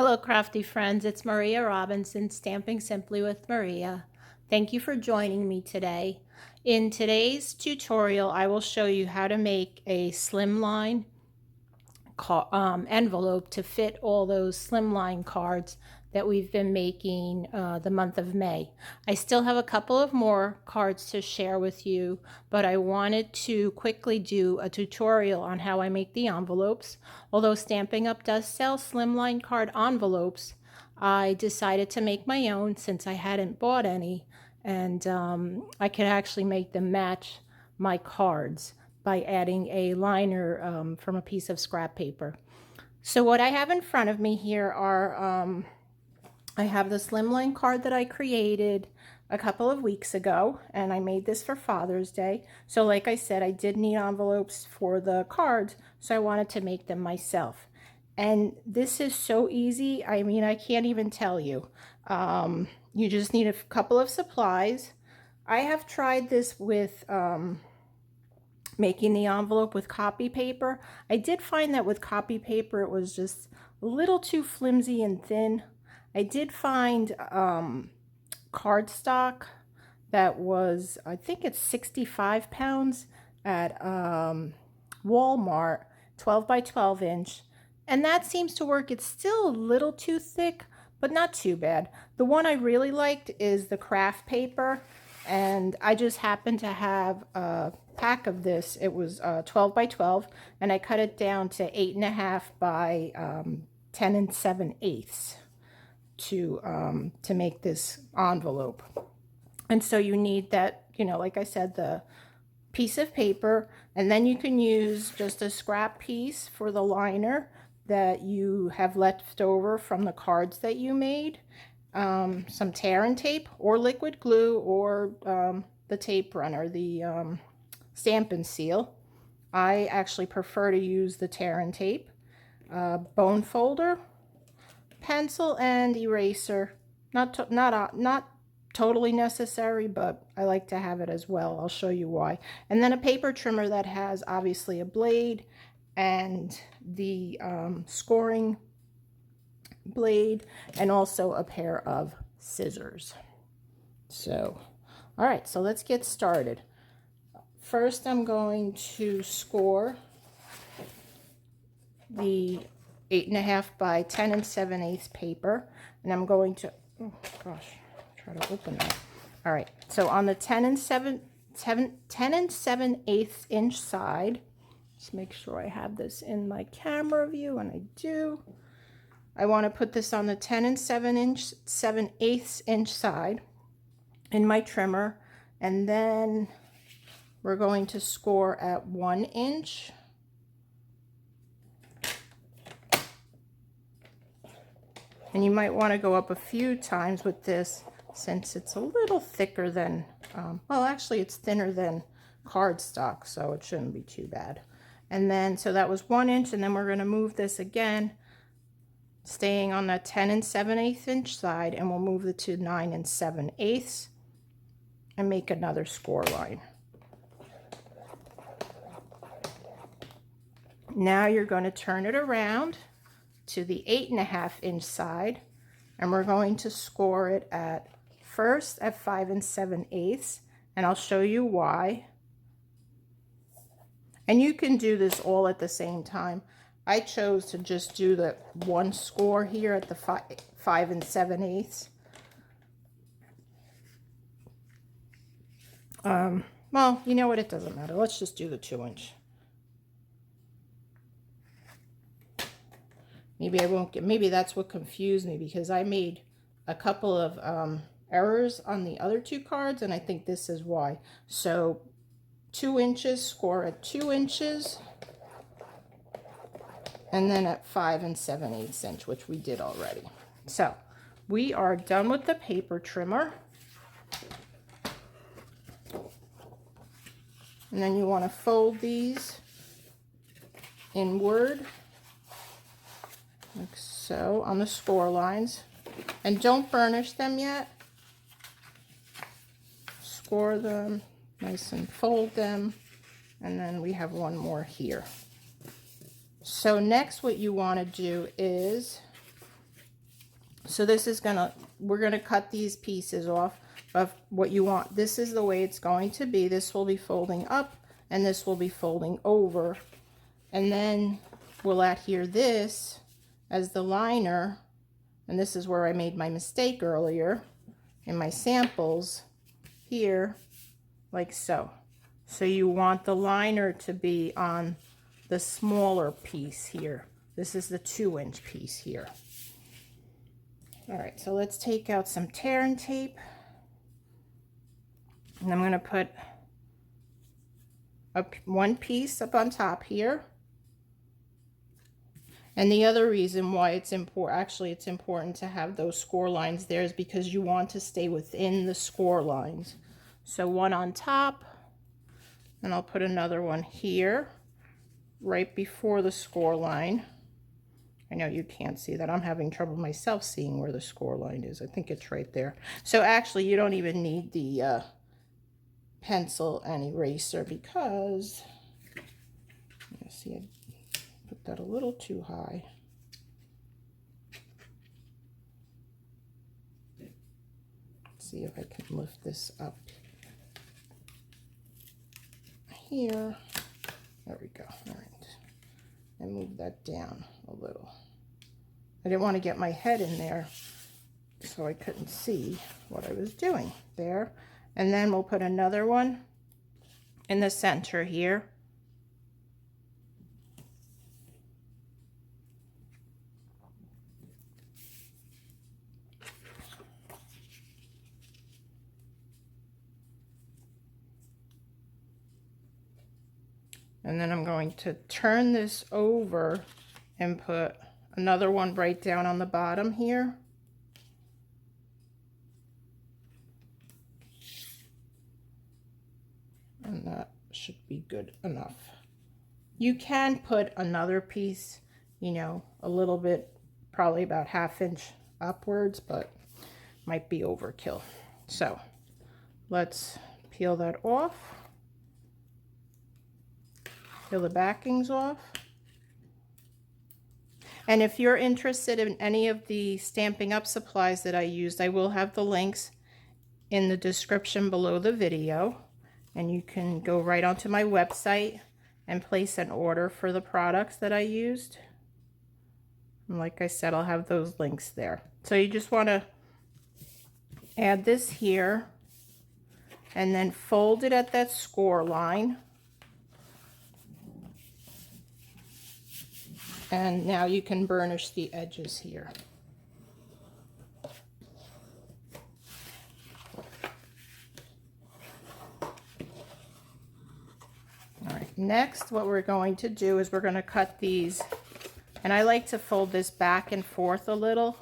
Hello, crafty friends. It's Maria Robinson, Stamping Simply with Maria. Thank you for joining me today. In today's tutorial, I will show you how to make a slimline envelope to fit all those slimline cards that we've been making the month of May. I still have a couple of more cards to share with you, but I wanted to quickly do a tutorial on how I make the envelopes. Although Stampin' Up! Does sell slimline card envelopes, I decided to make my own since I hadn't bought any, and I could actually make them match my cards by adding a liner from a piece of scrap paper. So what I have in front of me here are, I have the slimline card that I created a couple of weeks ago, and I made this for Father's Day. So like I said, I did need envelopes for the cards, so I wanted to make them myself. And this is so easy, I mean, I can't even tell you. You just need a couple of supplies. I have tried this with making the envelope with copy paper. I did find that with copy paper it was just a little too flimsy and thin. I did find cardstock that was, I think it's 65 pounds at Walmart, 12 by 12 inch, and that seems to work. It's still a little too thick, but not too bad. The one I really liked is the craft paper, and I just happened to have a pack of this. It was 12 by 12, and I cut it down to 8.5 by 10 7/8 to make this envelope. And so you need that, you know, like I said, the piece of paper, and then you can use just a scrap piece for the liner that you have left over from the cards that you made, some tear and tape or liquid glue, or the tape runner, the Stampin' seal. I actually prefer to use the tear and tape, bone folder, pencil, and eraser. Not totally necessary, but I like to have it as well. I'll show you why. And then a paper trimmer that has obviously a blade and the scoring blade, and also a pair of scissors. So, all right, so let's get started. First, I'm going to score the 8.5 by 10 7/8 paper, and I'm going to, oh gosh, try to open that. All right, so on the 10 7/8 inch side, just make sure I have this in my camera view, and I do. I want to put this on the 10 7/8 inch side in my trimmer, and then we're going to score at 1 inch. And you might want to go up a few times with this since it's a little thicker than, well, actually it's thinner than cardstock, so it shouldn't be too bad. And then, so that was 1 inch, and then we're going to move this again, staying on that 10 7/8 inch side, and we'll move it to 9 7/8 and make another score line. Now you're going to turn it around to the 8.5 inch side, and we're going to score it at first at 5 7/8, and I'll show you why. And you can do this all at the same time. I chose to just do the one score here at the 5 7/8. Well, you know what, it doesn't matter. Let's just do the 2 inch. Maybe I won't get, maybe that's what confused me, because I made a couple of errors on the other two cards, and I think this is why. So 2 inches, score at 2 inches, and then at 5 7/8 inch, which we did already. So we are done with the paper trimmer. And then you want to fold these inward, like so, on the score lines, and don't burnish them yet. Score them nice and fold them, and then we have one more here. So next what you want to do is So this is we're gonna cut these pieces off of what you want. This is the way it's going to be. This will be folding up and this will be folding over. And then we'll adhere this as the liner. And this is where I made my mistake earlier in my samples here, like so. So you want the liner to be on the smaller piece here. This is the 2-inch piece here. All right, so let's take out some tear and tape. And I'm gonna put one piece up on top here. And the other reason why it's important, actually it's important to have those score lines there, is because you want to stay within the score lines. So one on top, and I'll put another one here, right before the score line. I know you can't see that. I'm having trouble myself seeing where the score line is. I think it's right there. So actually you don't even need the pencil and eraser, because, you see, I put that a little too high. Let's see if I can lift this up here. There we go. All right. And move that down a little. I didn't want to get my head in there so I couldn't see what I was doing there. And then we'll put another one in the center here. And then I'm going to turn this over and put another one right down on the bottom here. And that should be good enough. You can put another piece, you know, a little bit, probably about 1/2 inch upwards, but might be overkill. So let's peel that off. Peel the backings off. And if you're interested in any of the Stampin' Up supplies that I used, I will have the links in the description below the video. And you can go right onto my website and place an order for the products that I used. And like I said, I'll have those links there. So you just want to add this here and then fold it at that score line. And now you can burnish the edges here. All right, next what we're going to do is we're going to cut these, and I like to fold this back and forth a little,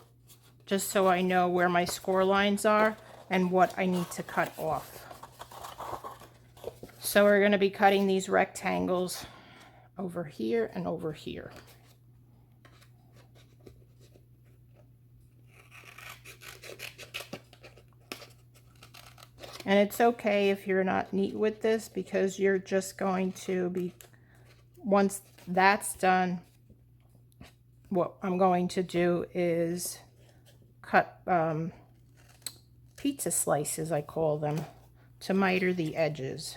just so I know where my score lines are and what I need to cut off. So we're going to be cutting these rectangles over here and over here. And it's okay if you're not neat with this, because you're just going to be, once that's done, what I'm going to do is cut pizza slices, I call them, to miter the edges.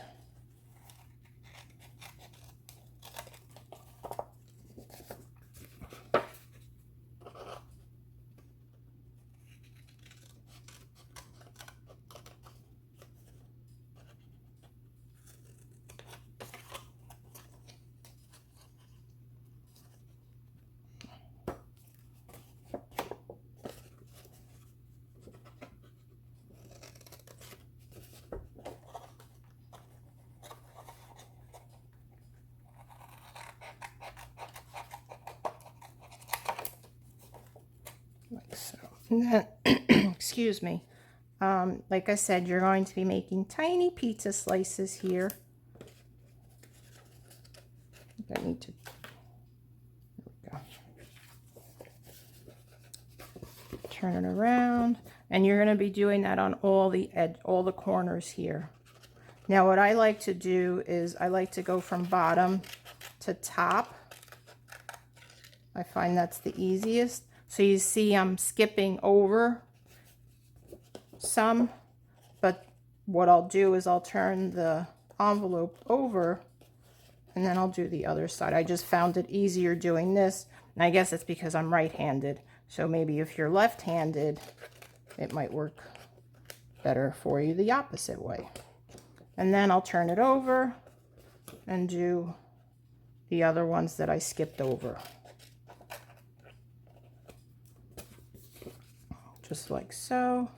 Like so. And then, excuse me, like I said, you're going to be making tiny pizza slices here. I need to, there we go. Turn it around, and you're going to be doing that on all the corners here. Now what I like to do is I like to go from bottom to top. I find that's the easiest. So you see I'm skipping over some, but what I'll do is I'll turn the envelope over and then I'll do the other side. I just found it easier doing this, and I guess it's because I'm right-handed. So maybe if you're left-handed, it might work better for you the opposite way. And then I'll turn it over and do the other ones that I skipped over. Just like so.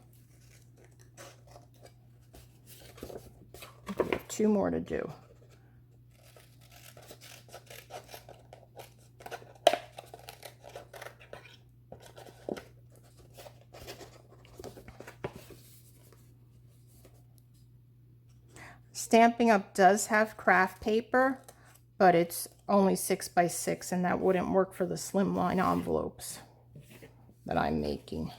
We have 2 more to do. Stampin' Up does have craft paper, but it's only 6 by 6, and that wouldn't work for the slimline envelopes that I'm making.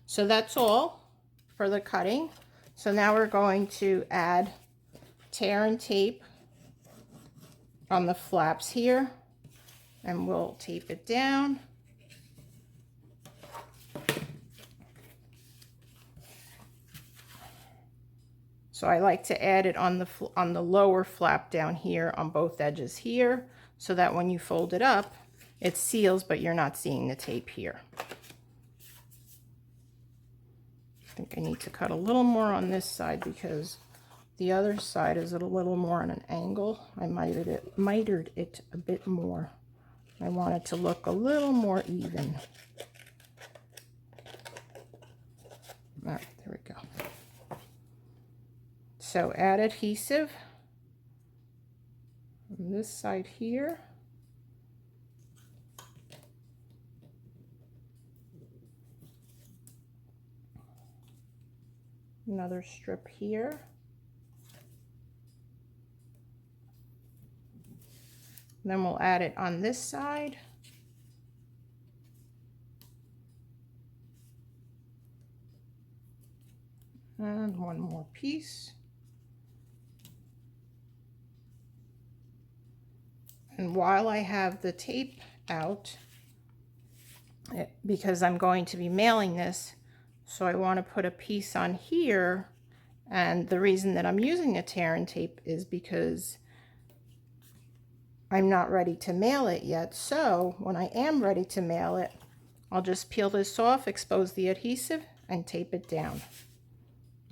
So that's all for the cutting. So now we're going to add tear and tape on the flaps here, and we'll tape it down. So I like to add it on the lower flap down here on both edges here, so that when you fold it up, it seals, but you're not seeing the tape here. I think I need to cut a little more on this side because the other side is a little more on an angle. I mitered it a bit more. I want it to look a little more even. All right, there we go. So add adhesive on this side here. Another strip here. Then we'll add it on this side. And one more piece. And while I have the tape out, because I'm going to be mailing this, so I want to put a piece on here. And the reason that I'm using the tear and tape is because I'm not ready to mail it yet. So when I am ready to mail it, I'll just peel this off, expose the adhesive, and tape it down.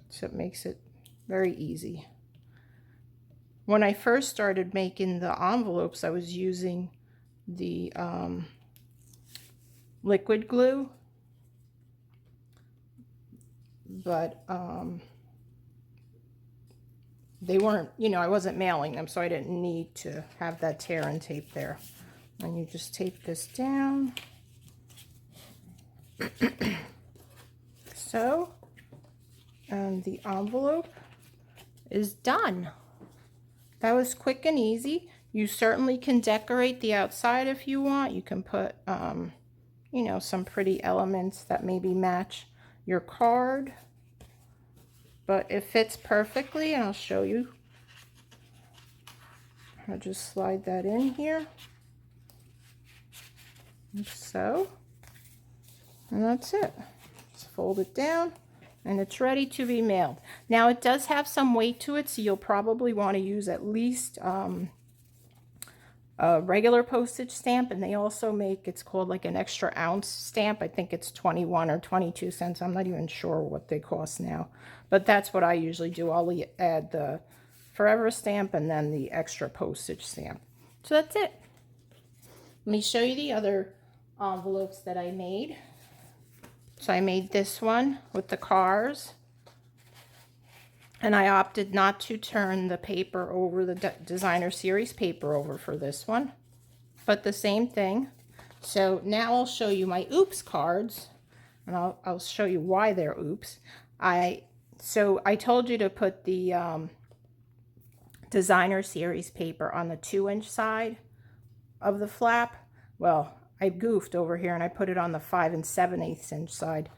So it makes it very easy. When I first started making the envelopes, I was using the liquid glue, but they weren't, I wasn't mailing them, so I didn't need to have that tear and tape there. And you just tape this down. So, and the envelope is done. That was quick and easy. You certainly can decorate the outside if you want. You can put, some pretty elements that maybe match your card. But it fits perfectly, and I'll show you. I'll just slide that in here. Like so. And that's it. Just fold it down. And it's ready to be mailed. Now it does have some weight to it, so you'll probably want to use at least a regular postage stamp, and they also make, it's called like an extra ounce stamp. I think it's 21 or 22 cents. I'm not even sure what they cost now, but that's what I usually do. I'll add the forever stamp and then the extra postage stamp. So that's it. Let me show you the other envelopes that I made. So I made this one with the cars, and I opted not to turn the paper over, the designer series paper over for this one, but the same thing. So now I'll show you my oops cards, and I'll show you why they're oops. So I told you to put the designer series paper on the 2-inch side of the flap. Well, I goofed over here and I put it on the 5 7/8 inch side.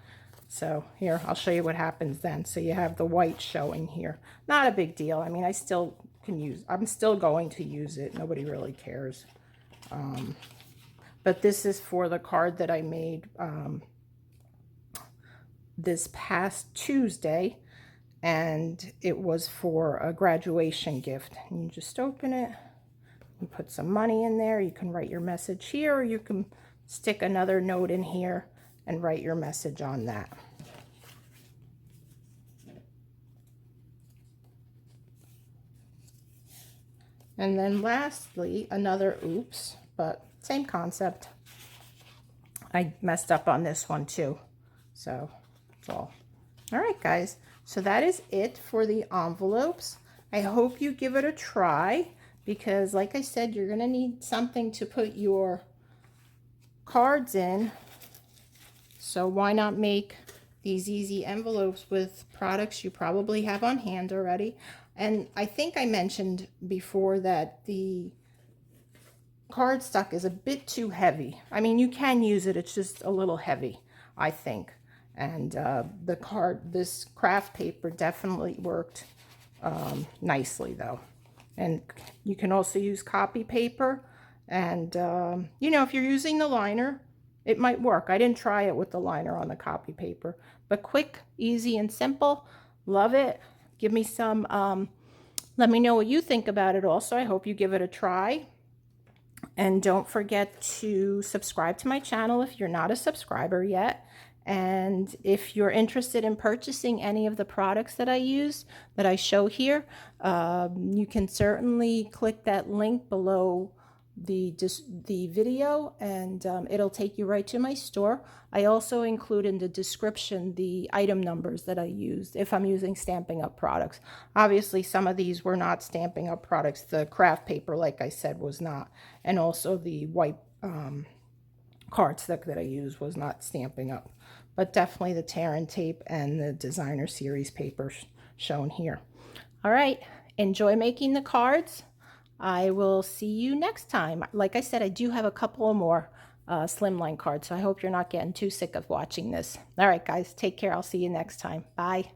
So here, I'll show you what happens then. So you have the white showing here. Not a big deal. I mean, I still can use, I'm still going to use it. Nobody really cares. but this is for the card that I made this past Tuesday, and it was for a graduation gift. And you just open it and put some money in there. You can write your message here, or you can stick another note in here and write your message on that. And then lastly, another oops, but same concept. I messed up on this one too, so that's all. All right, guys, so that is it for the envelopes. I hope you give it a try, because like I said, you're gonna need something to put your cards in. So why not make these easy envelopes with products you probably have on hand already? And I think I mentioned before that the cardstock is a bit too heavy. I mean, you can use it, it's just a little heavy, I think. And this craft paper definitely worked nicely though. And you can also use copy paper. And, you know, if you're using the liner, it might work. I didn't try it with the liner on the copy paper. But quick, easy, and simple. Love it. Give me some, let me know what you think about it also. I hope you give it a try. And don't forget to subscribe to my channel if you're not a subscriber yet. And if you're interested in purchasing any of the products that I use, that I show here, you can certainly click that link below the video, and it'll take you right to my store. I also include in the description the item numbers that I used if I'm using Stampin' Up products. Obviously, some of these were not Stampin' Up products. The craft paper, like I said, was not. And also the white cardstock that I used was not Stampin' Up. But definitely the tear and tape and the designer series paper shown here. All right, enjoy making the cards. I will see you next time. Like I said, I do have a couple of more Slimline cards, so I hope you're not getting too sick of watching this. All right, guys, take care. I'll see you next time. Bye.